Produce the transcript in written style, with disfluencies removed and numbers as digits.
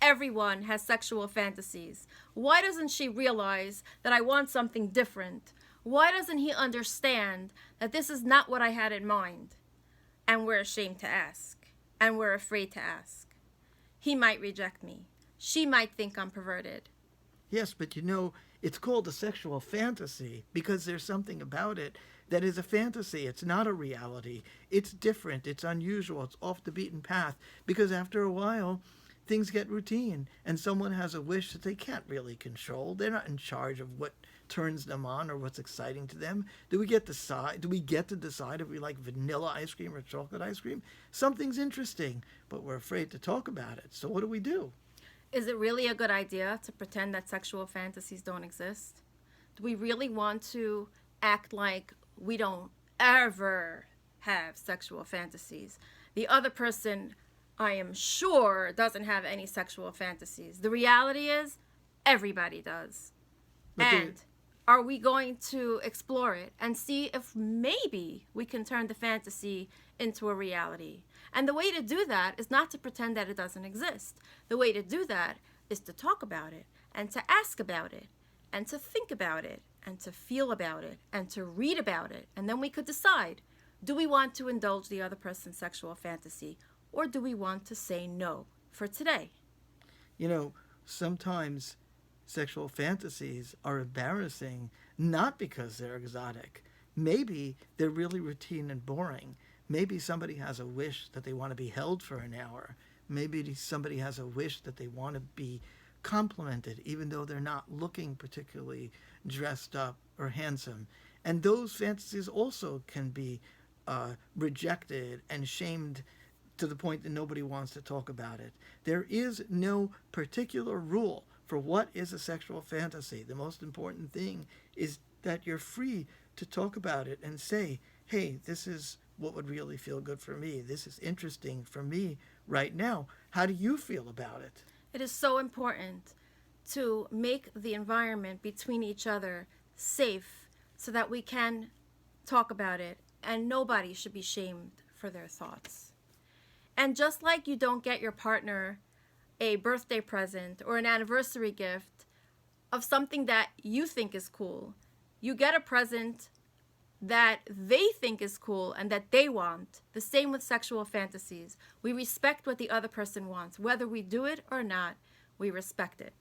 everyone has sexual fantasies. Why doesn't she realize that I want something different? Why doesn't he understand that this is not what I had in mind? And we're ashamed to ask. And we're afraid to ask. He might reject me. She might think I'm perverted. Yes, but it's called a sexual fantasy because there's something about it that is a fantasy. It's not a reality. It's different. It's unusual. It's off the beaten path because after a while, things get routine and someone has a wish that they can't really control. They're not in charge of what turns them on or what's exciting to them. Do we get to decide if we like vanilla ice cream or chocolate ice cream? Something's interesting, but we're afraid to talk about it. So what do? Is it really a good idea to pretend that sexual fantasies don't exist? Do we really want to act like we don't ever have sexual fantasies? The other person, I am sure, doesn't have any sexual fantasies. The reality is, everybody does. And are we going to explore it and see if maybe we can turn the fantasy into a reality? And the way to do that is not to pretend that it doesn't exist. The way to do that is to talk about it and to ask about it and to think about it and to feel about it and to read about it. And then we could decide, do we want to indulge the other person's sexual fantasy or do we want to say no for today? Sometimes sexual fantasies are embarrassing, not because they're exotic. Maybe they're really routine and boring. Maybe somebody has a wish that they want to be held for an hour. Maybe somebody has a wish that they want to be complimented, even though they're not looking particularly dressed up or handsome. And those fantasies also can be rejected and shamed to the point that nobody wants to talk about it. There is no particular rule for what is a sexual fantasy. The most important thing is that you're free to talk about it and say, hey, this is what would really feel good for me. This is interesting for me right now. How do you feel about it? It is so important to make the environment between each other safe so that we can talk about it and nobody should be shamed for their thoughts. And just like you don't get your partner a birthday present or an anniversary gift of something that you think is cool, you get a present that they think is cool and that they want. The same with sexual fantasies. We respect what the other person wants. Whether we do it or not, we respect it.